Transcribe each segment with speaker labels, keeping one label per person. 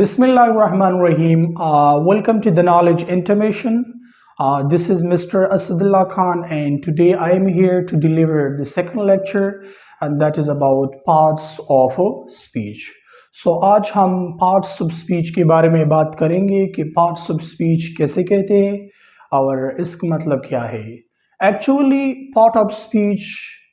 Speaker 1: Bismillahirrahmanirrahim. Welcome to the Knowledge Intermission. This is Mr. Asadullah Khan, and today I am here to deliver the second lecture, and that is about parts of speech. So आज हम parts of speech के बारे में बात करेंगे कि parts of speech कैसे कहते हैं और इसका मतलब क्या है. Actually, part of speech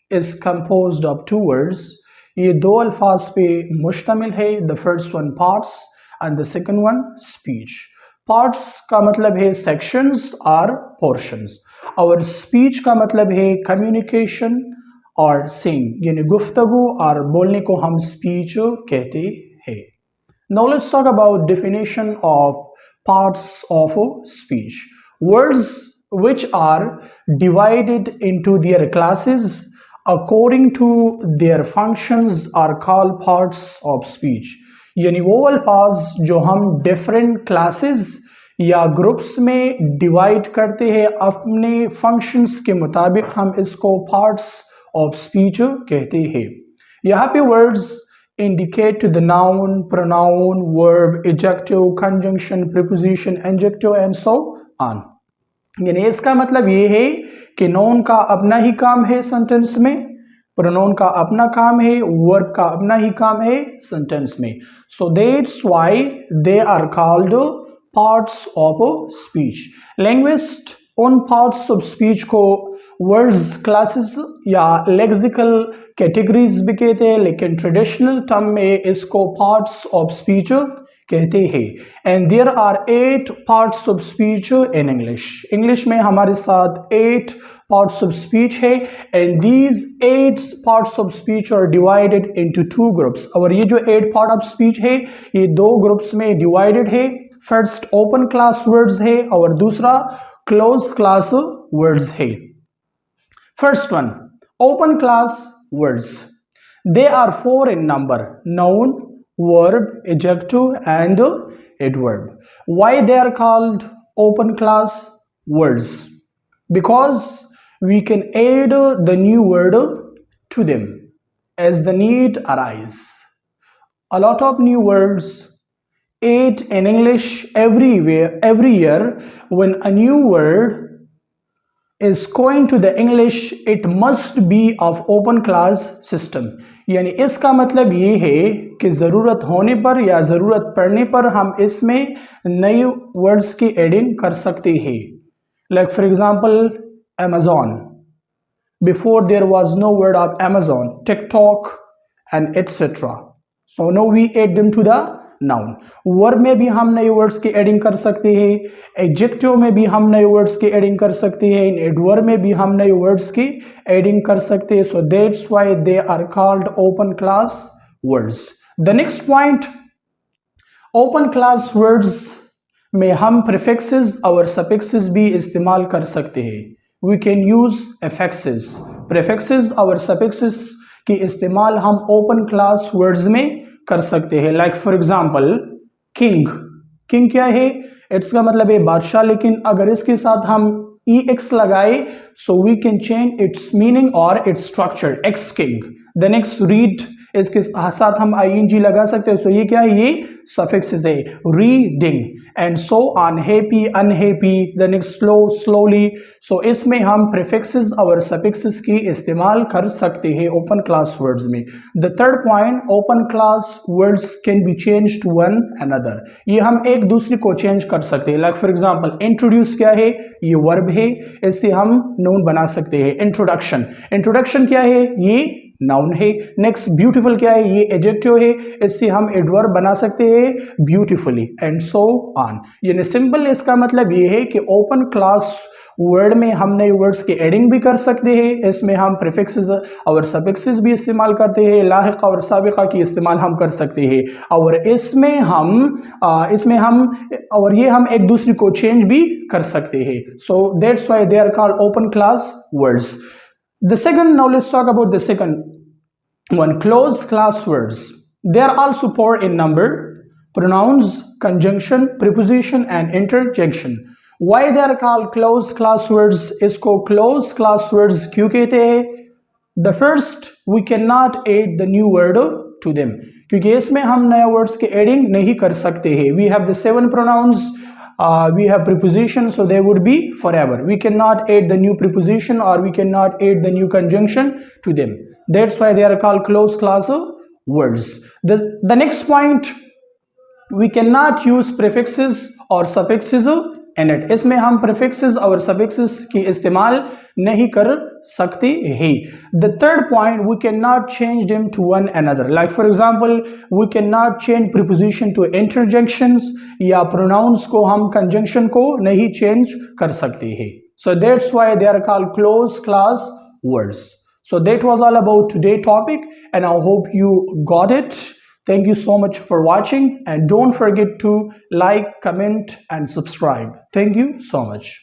Speaker 1: is composed of two words. ये दो अल्फाज पे मुश्तमिल है. The first one parts and the second one speech. Parts का मतलब है sections or portions और speech का मतलब है communication और saying, यानी गुफ्तगू और बोलने को हम speech कहते हैं. Now let's talk about definition of parts of speech. Words which are divided into their classes according to their functions are called parts of speech. यानी वो अल्फाज जो हम डिफरेंट क्लासेस या ग्रुप्स में डिवाइड करते हैं अपने फंक्शंस के मुताबिक हम इसको पार्ट्स ऑफ स्पीच कहते हैं. यहाँ पे words indicate to the noun, pronoun, verb, adjective, conjunction, preposition, adjective and so on. यानी इसका मतलब ये है कि नाउन का अपना ही काम है सेंटेंस में, प्रोनाउन का अपना काम है, वर्ब का अपना ही काम है सेंटेंस में. So that's why they are called parts of speech. Linguist उन पार्ट्स ऑफ स्पीच को वर्ड्स क्लासेस या लेक्सिकल कैटेगरीज भी कहते हैं, लेकिन ट्रेडिशनल टर्म में इसको पार्ट्स ऑफ स्पीच कहते हैं. And there are 8 parts of speech in English. English में हमारे साथ 8 parts of speech है, and these 8 parts of speech are divided into 2 groups. और ये जो 8 part of speech है ये 2 groups में divided है. First open class words है और दूसरा closed class words है. First one, open class words. They are 4 in number: noun, verb, adjective and adverb. Why they are called open class words? Because we can add the new word to them as the need arise. A lot of new words add in English every year. When a new word is going to the English, it must be of open class system. यानी इसका मतलब ये है कि ज़रूरत होने पर या ज़रूरत पड़ने पर हम इसमें नए वर्ड्स की एडिंग कर सकते हैं. Like for example, Amazon. Before there was no word of Amazon, TikTok and etc. So now we add them to the noun. Verb में भी हम नए words की एडिंग कर सकते हैं, adjective में भी हम नए words की एडिंग कर सकते हैं, adverb में भी हम नए words की एडिंग कर सकते हैं. So that's why they are called open class words. The next point, open class words में हम prefixes और suffixes भी इस्तेमाल कर सकते हैं. We can use affixes. Prefixes और suffixes की इस्तेमाल हम open class words में कर सकते हैं. Like for example, king. King क्या है? इसका मतलब है बादशाह, लेकिन अगर इसके साथ हम ex लगाए so we can change its meaning or its structure. Ex king. The next read, इसके साथ हम ing लगा सकते हैं. तो ये क्या है? ये suffixes है. Reading and so on. Happy, unhappy. The next slow, slowly. So इसमें हम prefixes और suffixes की इस्तेमाल कर सकते हैं open class words में. The third point, open class words can be changed to one another. ये हम एक दूसरे को change कर सकते हैं. Like for example, introduce क्या है? ये verb है, इससे हम noun बना सकते हैं. Introduction. Introduction क्या है? ये नाउन है. नेक्स्ट ब्यूटीफुल क्या है? ये एडजेक्टिव है, इससे हम एडवर्ब बना सकते हैं ब्यूटीफुली एंड सो ऑन. यानी सिंपल इसका मतलब ये है कि ओपन क्लास वर्ड में हम नए वर्ड्स की एडिंग भी कर सकते हैं. इसमें हम प्रीफिक्सेस और सफिक्सेस भी इस्तेमाल करते हैं. लाहिका और साबिका की इस्तेमाल हम कर सकते हैं और इसमें हम और ये हम एक दूसरे को चेंज भी कर सकते हैं. So that's why they are called open class words. The second, now let's talk about the second one, closed class words. They are also 4 in number: pronouns, conjunction, preposition and interjection. Why they are called closed class words? इसको closed class words क्यों कहते हैं? The first, we cannot add the new word to them, क्योंकि इसमें हम नया words के adding नहीं कर सकते हैं. We have the 7 pronouns, we have preposition, so they would be forever. We cannot add the new preposition or we cannot add the new conjunction to them. That's why they are called closed class words. The next point, we cannot use prefixes or suffixes in it. इसमें हम prefixes और suffixes की इस्तेमाल नहीं कर सकते हैं. The third point, we cannot change them to one another. Like for example, we cannot change preposition to interjections, या pronouns को हम conjunction को नहीं change कर सकते हैं. So that's why they are called closed class words. So that was all about today's topic, and I hope you got it. Thank you so much for watching, and don't forget to like, comment and subscribe. Thank you so much.